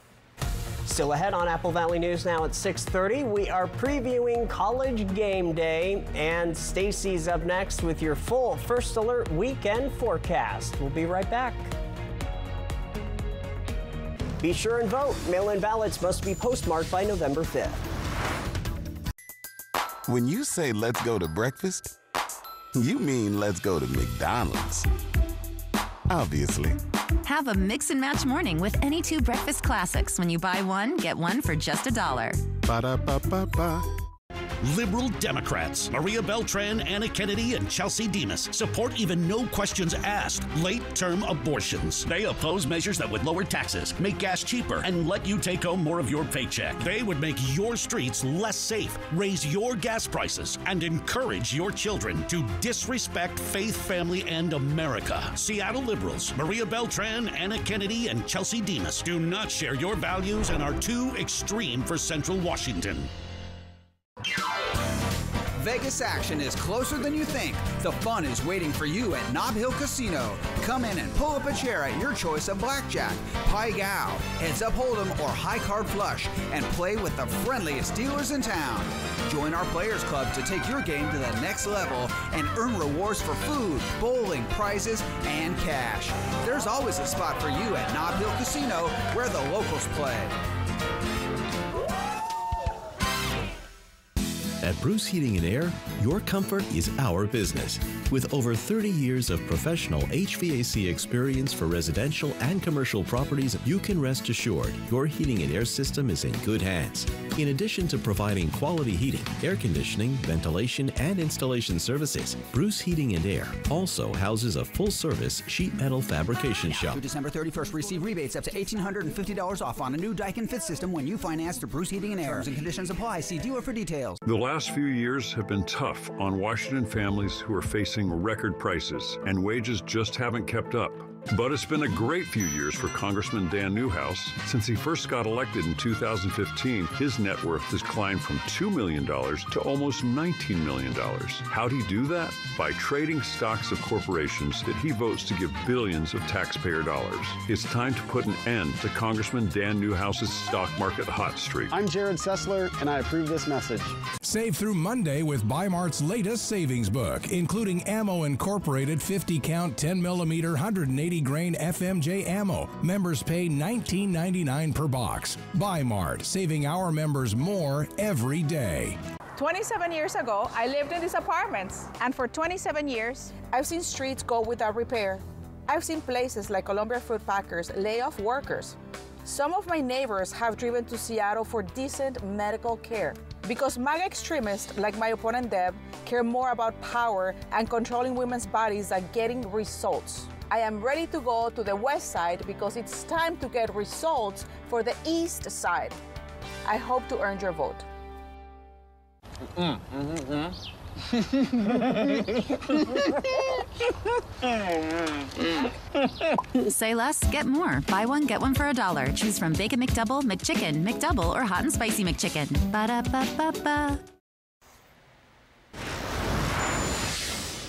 Still ahead on Apple Valley News now at 6:30. We are previewing College Game Day, and Stacy's up next with your full First Alert weekend forecast. We'll be right back. Be sure and vote. Mail-in ballots must be postmarked by November 5th. When you say let's go to breakfast, you mean let's go to McDonald's. Obviously. Have a mix and match morning with any 2 breakfast classics when you buy one, get one for just $1. Ba-da-ba-ba-ba. Liberal Democrats Maria Beltran, Anna Kennedy, and Chelsea Demas support even no questions asked late-term abortions. They oppose measures that would lower taxes, make gas cheaper, and let you take home more of your paycheck. They would make your streets less safe, raise your gas prices, and encourage your children to disrespect faith, family, and America. Seattle liberals Maria Beltran, Anna Kennedy, and Chelsea Demas do not share your values and are too extreme for Central Washington. Vegas action is closer than you think. The fun is waiting for you at Nob Hill Casino. Come in and pull up a chair at your choice of blackjack, pai gow, heads up hold'em, or high card flush, and play with the friendliest dealers in town. Join our Players Club to take your game to the next level and earn rewards for food, bowling, prizes, and cash. There's always a spot for you at Nob Hill Casino, where the locals play. At Bruce Heating & Air, your comfort is our business. With over 30 years of professional HVAC experience for residential and commercial properties, you can rest assured your heating and air system is in good hands. In addition to providing quality heating, air conditioning, ventilation, and installation services, Bruce Heating & Air also houses a full-service sheet metal fabrication shop. Through December 31st, receive rebates up to $1,850 off on a new Daikin Fit system when you finance through Bruce Heating & Air. Terms and conditions apply. See dealer for details. The last few years have been tough on Washington families who are facing record prices, and wages just haven't kept up. But it's been a great few years for Congressman Dan Newhouse. Since he first got elected in 2015, his net worth has climbed from $2 million to almost $19 million. How'd he do that? By trading stocks of corporations that he votes to give billions of taxpayer dollars. It's time to put an end to Congressman Dan Newhouse's stock market hot streak. I'm Jared Sessler, and I approve this message. Save through Monday with Bi-Mart's latest savings book, including Ammo Incorporated 50-count 10mm 180-grain FMJ ammo. Members pay $19.99 per box. Bi-Mart, saving our members more every day. 27 years ago, I lived in these apartments. And for 27 years, I've seen streets go without repair. I've seen places like Columbia Fruit Packers lay off workers. Some of my neighbors have driven to Seattle for decent medical care. Because MAGA extremists, like my opponent Deb, care more about power and controlling women's bodies than getting results. I am ready to go to the west side because it's time to get results for the east side. I hope to earn your vote. Say less, get more. Buy one, get one for $1. Choose from Bacon McDouble, McChicken, McDouble, or Hot and Spicy McChicken. Ba-da-ba-ba-ba.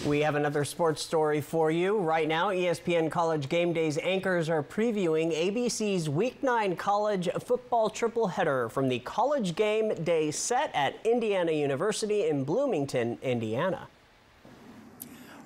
We have another sports story for you. Right now, ESPN College Game Days anchors are previewing ABC's Week 9 college football tripleheader from the College Game Day set at Indiana University in Bloomington, Indiana.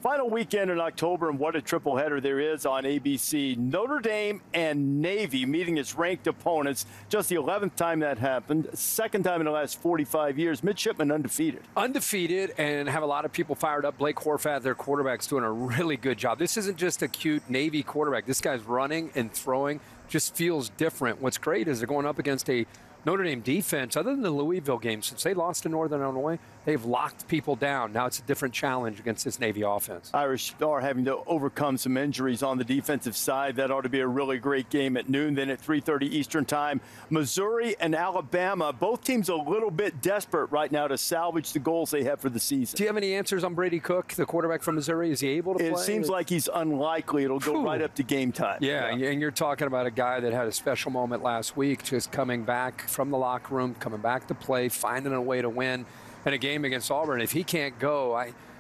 Final weekend in October, and what a tripleheader there is on ABC. Notre Dame and Navy meeting as ranked opponents. Just the 11th time that happened. Second time in the last 45 years. Midshipmen undefeated. Undefeated, and have a lot of people fired up. Blake Horvath, their quarterback's doing a really good job. This isn't just a cute Navy quarterback. This guy's running and throwing. Just feels different. What's great is they're going up against a Notre Dame defense. Other than the Louisville game, since they lost to Northern Illinois, they've locked people down. Now it's a different challenge against this Navy offense. Irish are having to overcome some injuries on the defensive side. That ought to be a really great game at noon. Then at 3:30 Eastern time, Missouri and Alabama. Both teams a little bit desperate right now to salvage the goals they have for the season. Do you have any answers on Brady Cook, the quarterback from Missouri? Is he able to play? It seems like he's unlikely. It'll go right up to game time. Yeah, and you're talking about a guy that had a special moment last week, just coming back from the locker room, coming back to play, finding a way to win in a game against Auburn. If he can't go,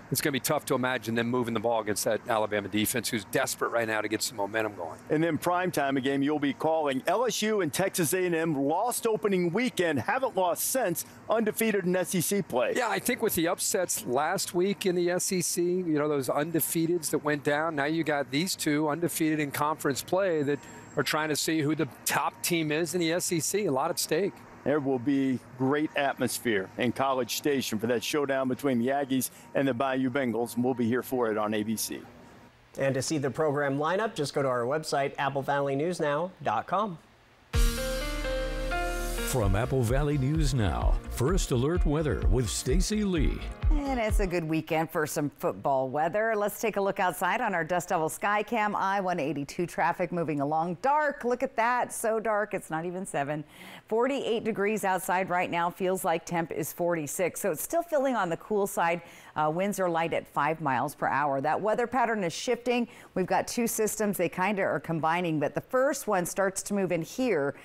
it's going to be tough to imagine them moving the ball against that Alabama defense, who's desperate right now to get some momentum going. And then primetime, a game you'll be calling. LSU and Texas A&M lost opening weekend, haven't lost since, undefeated in SEC play. Yeah, I think with the upsets last week in the SEC, you know, those undefeateds that went down, now you got these two undefeated in conference play that are trying to see who the top team is in the SEC. A lot at stake. There will be great atmosphere in College Station for that showdown between the Aggies and the Bayou Bengals, and we'll be here for it on ABC. And to see the program lineup, just go to our website, applevalleyNewsNow.com. From Apple Valley News Now, First Alert Weather with Stacy Lee. And it's a good weekend for some football weather. Let's take a look outside on our Dust Devil Skycam. I-182 traffic moving along. Dark, look at that. So dark, it's not even 7. 48 degrees outside right now. Feels like temp is 46. So it's still feeling on the cool side. Winds are light at 5 miles per hour. That weather pattern is shifting. We've got two systems. They kind of are combining, but the first one starts to move in here.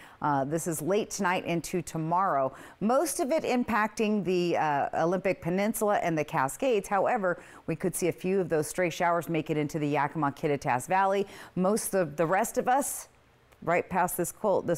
This is late tonight into tomorrow. Most of it impacting the Olympic Peninsula and the Cascades. However, we could see a few of those stray showers make it into the Yakima-Kittitas Valley. Most of the rest of us, right past this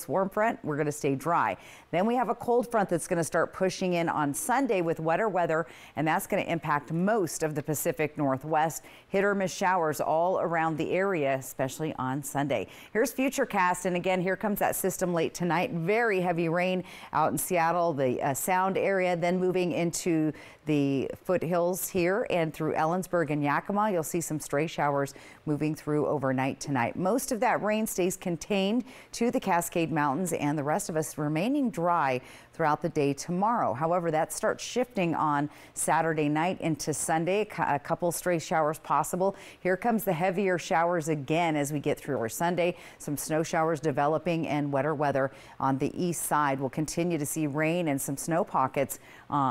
warm front, we're going to stay dry. Then we have a cold front that's going to start pushing in on Sunday with wetter weather, and that's going to impact most of the Pacific Northwest. Hit or miss showers all around the area, especially on Sunday. Here's Futurecast, and again, here comes that system late tonight. Very heavy rain out in Seattle, the Sound area, then moving into the foothills here and through Ellensburg and Yakima. You'll see some stray showers moving through overnight tonight. Most of that rain stays contained to the Cascade Mountains, and the rest of us remaining dry throughout the day tomorrow. However, that starts shifting on Saturday night into Sunday. A couple stray showers possible. Here comes the heavier showers again as we get through our Sunday. Some snow showers developing and wetter weather on the east side. We'll continue to see rain and some snow pockets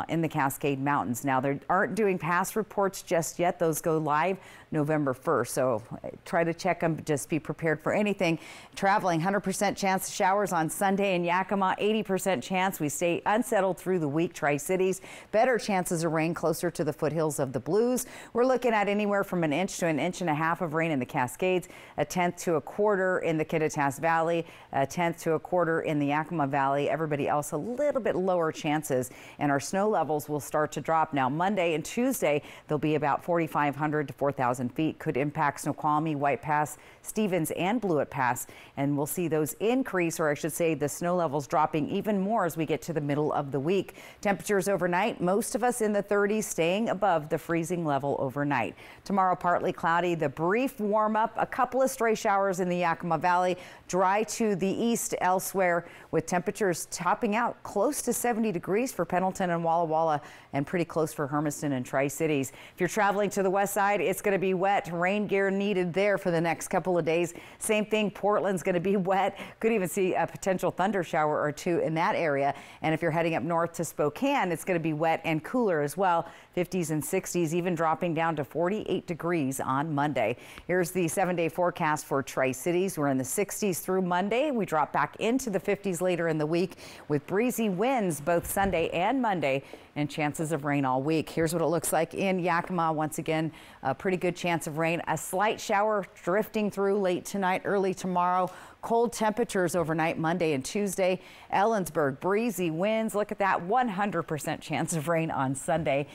in the Cascade Mountains. Now, they aren't doing past reports just yet. Those go live November 1st. So try to check them. Just be prepared for anything. Traveling, 100% chance of showers on Sunday in Yakima, 80% chance. We stay unsettled through the week. Tri-Cities, better chances of rain closer to the foothills of the Blues. We're looking at anywhere from an inch to an inch and a half of rain in the Cascades, a tenth to a quarter in the Kittitas Valley, a tenth to a quarter in the Yakima Valley. Everybody else a little bit lower chances, and our snow levels will start to drop. Now Monday and Tuesday, they'll be about 4,500 to 4,000 feet. Could impact Snoqualmie, White Pass, Stevens, and Blewett Pass, and we'll see those increase, or I should say the snow levels dropping even more as we get to the middle of the week. Temperatures overnight, most of us in the 30s, staying above the freezing level overnight. Tomorrow, partly cloudy, the brief warm up, a couple of stray showers in the Yakima Valley, dry to the east elsewhere, with temperatures topping out close to 70 degrees for Pendleton and Walla Walla, and pretty close for Hermiston and Tri-Cities. If you're traveling to the west side, it's going to be wet. Rain gear needed there for the next couple of days. Same thing, Portland's going to be wet. Could even see a potential thunder shower or two in that area. And if you're heading up north to Spokane, it's going to be wet and cooler as well. 50s and 60s, even dropping down to 48 degrees on Monday. Here's the 7-day forecast for Tri-Cities. We're in the 60s through Monday. We drop back into the 50s later in the week with breezy winds both Sunday and Monday, and chances of rain all week. Here's what it looks like in Yakima. Once again, a pretty good chance of rain. A slight shower drifting through late tonight, early tomorrow. Cold temperatures overnight Monday and Tuesday. Ellensburg, breezy winds. Look at that, 100% chance of rain on Sunday,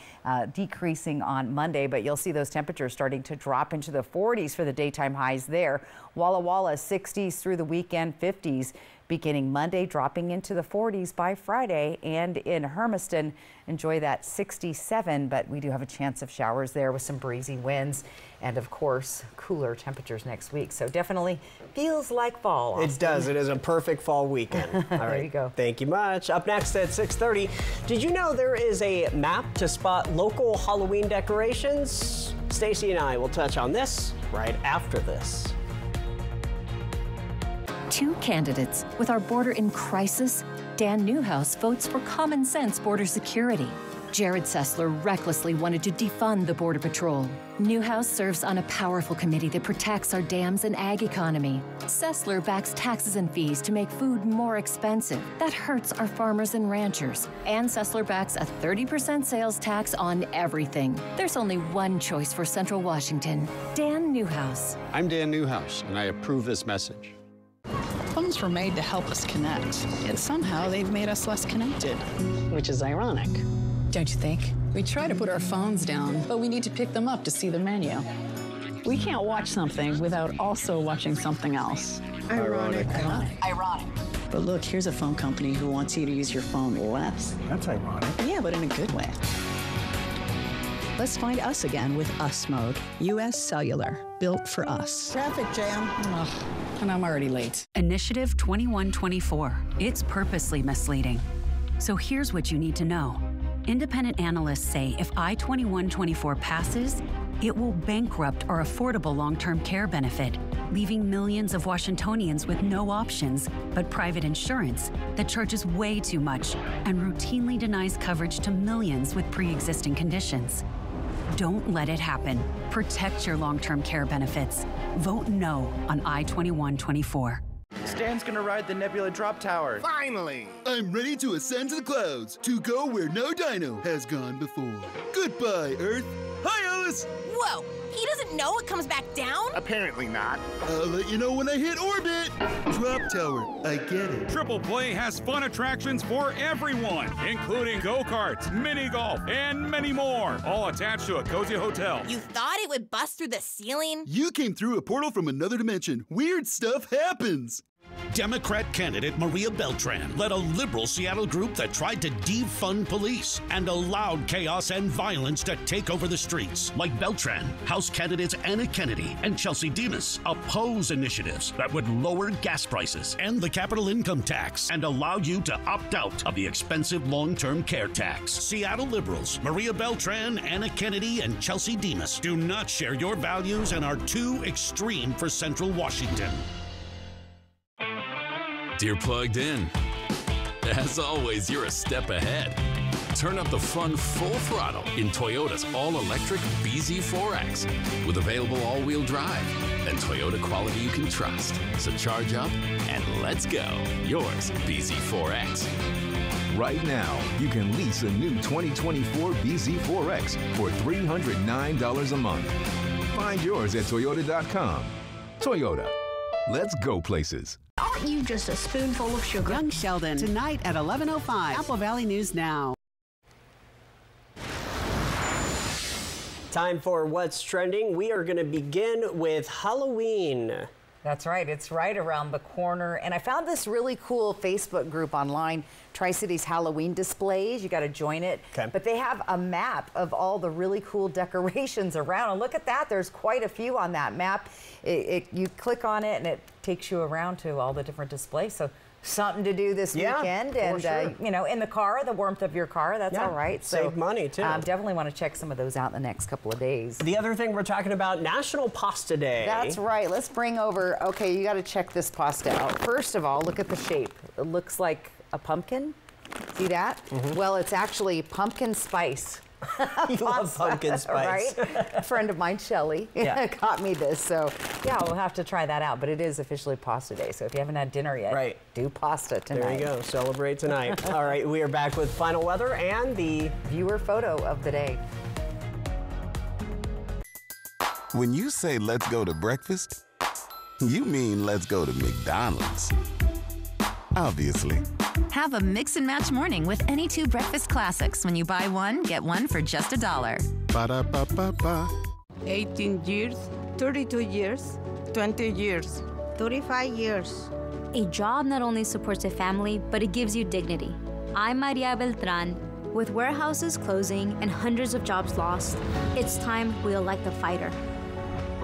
decreasing on Monday, but you'll see those temperatures starting to drop into the 40s for the daytime highs there. Walla Walla, 60s through the weekend, 50s beginning Monday, dropping into the 40s by Friday. And in Hermiston, enjoy that 67, but we do have a chance of showers there with some breezy winds and, of course, cooler temperatures next week. So definitely feels like fall, Austin. It does. It is a perfect fall weekend. All right. There you go. Thank you much. Up next at 6:30, did you know there is a map to spot local Halloween decorations? Stacy and I will touch on this right after this. Two candidates. With our border in crisis, Dan Newhouse votes for common sense border security. Jared Sessler recklessly wanted to defund the Border Patrol. Newhouse serves on a powerful committee that protects our dams and ag economy. Sessler backs taxes and fees to make food more expensive. That hurts our farmers and ranchers. And Sessler backs a 30% sales tax on everything. There's only one choice for Central Washington: Dan Newhouse. I'm Dan Newhouse, and I approve this message. Phones were made to help us connect, yet somehow they've made us less connected. Which is ironic. Don't you think? We try to put our phones down, but we need to pick them up to see the menu. We can't watch something without also watching something else. Ironic. Ironic. But look, here's a phone company who wants you to use your phone less. That's ironic. Yeah, but in a good way. Let's find us again with Us Mode. U.S. Cellular, built for us. Traffic jam. Ugh, and I'm already late. Initiative 2124. It's purposely misleading. So here's what you need to know. Independent analysts say if I-2124 passes, it will bankrupt our affordable long-term care benefit, leaving millions of Washingtonians with no options but private insurance that charges way too much and routinely denies coverage to millions with pre-existing conditions. Don't let it happen. Protect your long-term care benefits. Vote no on I-2124. Stan's gonna ride the Nebula Drop Tower. Finally! I'm ready to ascend to the clouds, to go where no dino has gone before. Goodbye, Earth. Hi, Alice! Whoa! He doesn't know it comes back down? Apparently not. I'll let you know when I hit orbit. Drop Tower, I get it. Triple Play has fun attractions for everyone, including go-karts, mini golf, and many more, all attached to a cozy hotel. You thought it would bust through the ceiling? You came through a portal from another dimension. Weird stuff happens. Democrat candidate Maria Beltran led a liberal Seattle group that tried to defund police and allowed chaos and violence to take over the streets. Like Beltran, House candidates Anna Kennedy and Chelsea Demas oppose initiatives that would lower gas prices, end the capital income tax, and allow you to opt out of the expensive long-term care tax. Seattle liberals Maria Beltran, Anna Kennedy, and Chelsea Demas do not share your values and are too extreme for Central Washington. Dear Plugged In, as always, you're a step ahead. Turn up the fun full throttle in Toyota's all-electric BZ4X with available all-wheel drive and Toyota quality you can trust. So charge up and let's go. Yours, BZ4X. Right now, you can lease a new 2024 BZ4X for $309 a month. Find yours at Toyota.com. Toyota. Let's go places. Aren't you just a spoonful of sugar? Young Sheldon, tonight at 11:05. Apple Valley News Now. Time for What's Trending. We are going to begin with Halloween. That's right. It's right around the corner. And I found this really cool Facebook group online, Tri-Cities Halloween Displays. You got to join it. Okay. But they have a map of all the really cool decorations around. And look at that. There's quite a few on that map. You click on it and it takes you around to all the different displays. So something to do this weekend, and sure. You know, in the car, the warmth of your car, that's all right. So save money too. Definitely want to check some of those out in the next couple of days. The other thing we're talking about, National Pasta Day. That's right. Let's bring over, okay, you got to check this pasta out. First of all, look at the shape. It looks like a pumpkin. See that? Well, it's actually pumpkin spice. You love pumpkin spice. Right? A friend of mine, Shelly, got me this. So, yeah, we'll have to try that out. But it is officially pasta day. So if you haven't had dinner yet, do pasta tonight. There you go. Celebrate tonight. All right, we are back with final weather and the viewer photo of the day. When you say let's go to breakfast, you mean let's go to McDonald's. Obviously. Have a mix and match morning with any two breakfast classics when you buy one, get one for just $1. Ba-da-ba-ba-ba. 18 years, 32 years, 20 years, 35 years. A job not only supports a family, but it gives you dignity. I'm Maria Beltran. With warehouses closing and hundreds of jobs lost, it's time we elect a fighter.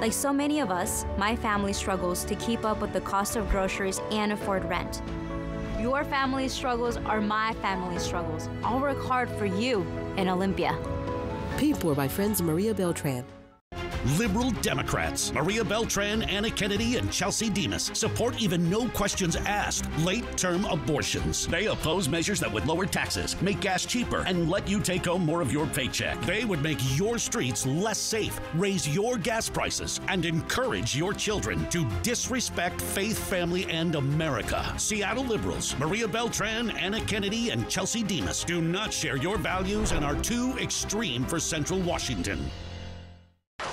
Like so many of us, my family struggles to keep up with the cost of groceries and afford rent. Your family's struggles are my family's struggles. I'll work hard for you in Olympia. Paid for by friends Maria Beltran. Liberal Democrats Maria Beltran, Anna Kennedy, and Chelsea Demas support even no questions asked late-term abortions. They oppose measures that would lower taxes, make gas cheaper, and let you take home more of your paycheck. They would make your streets less safe, raise your gas prices, and encourage your children to disrespect faith, family, and America. Seattle liberals Maria Beltran, Anna Kennedy, and Chelsea Demas do not share your values and are too extreme for Central Washington.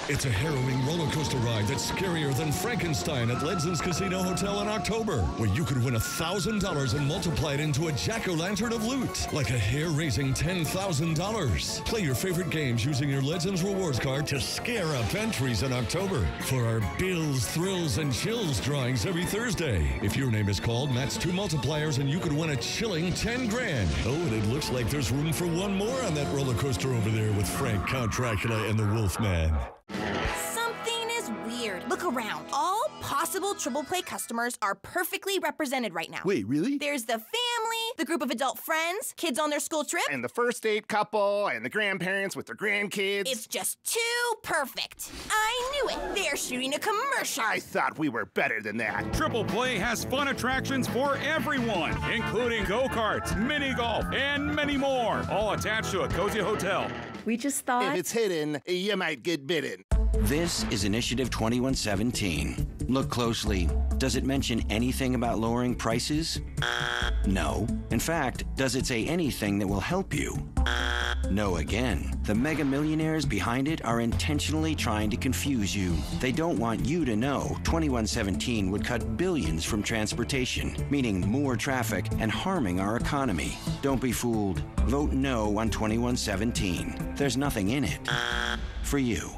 It's a harrowing roller coaster ride that's scarier than Frankenstein at Ledson's Casino Hotel in October, where you could win $1,000 and multiply it into a jack-o'-lantern of loot, like a hair-raising $10,000. Play your favorite games using your Ledson's rewards card to scare up entries in October for our Bills, Thrills, and Chills drawings every Thursday. If your name is called, match 2 multipliers and you could win a chilling $10,000. Oh, and it looks like there's room for one more on that roller coaster over there with Frank, Count Dracula, and the Wolfman. Something is weird. Look around. All possible Triple Play customers are perfectly represented right now. Wait, really? There's the family, the group of adult friends, kids on their school trip, and the first date couple, and the grandparents with their grandkids. It's just too perfect. I knew it. They're shooting a commercial. I thought we were better than that. Triple Play has fun attractions for everyone, including go-karts, mini golf, and many more, all attached to a cozy hotel. We just thought... If it's hidden, you might get bitten. This is Initiative 2117. Look closely. Does it mention anything about lowering prices? No. In fact, does it say anything that will help you? No again. The mega millionaires behind it are intentionally trying to confuse you. They don't want you to know 2117 would cut billions from transportation, meaning more traffic and harming our economy. Don't be fooled. Vote no on 2117. There's nothing in it for you.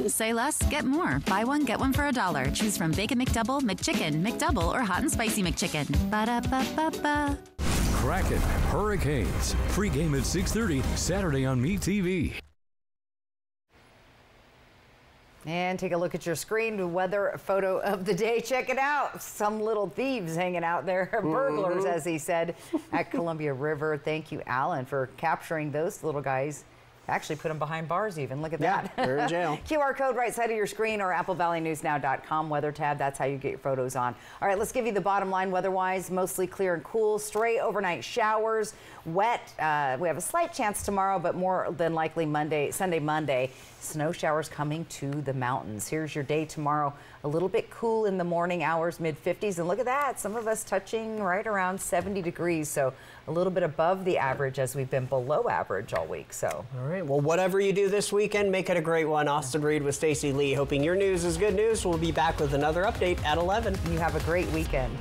Say less, get more. Buy one, get one for $1. Choose from Bacon McDouble, McChicken, McDouble, or Hot and Spicy McChicken. Ba-da-ba-ba-ba. Kraken Hurricanes. Free game at 6:30 Saturday on MeTV. And take a look at your screen, the weather photo of the day. Check it out. Some little thieves hanging out there, burglars, as he said, at Columbia River. Thank you, Alan, for capturing those little guys Actually put them behind bars even. Look at Yeah, that. they're in jail. QR code right side of your screen or AppleValleyNewsNow.com weather tab. That's how you get your photos on. All right, let's give you the bottom line weather-wise. Mostly clear and cool. Stray overnight showers. Wet. We have a slight chance tomorrow, but more than likely Sunday, Monday. Snow showers coming to the mountains. Here's your day tomorrow. A little bit cool in the morning hours, mid-50s. And look at that. Some of us touching right around 70 degrees. So a little bit above the average as we've been below average all week. So. All right. Well, whatever you do this weekend, make it a great one. Austin Reed with Stacey Lee. Hoping your news is good news. We'll be back with another update at 11. You have a great weekend.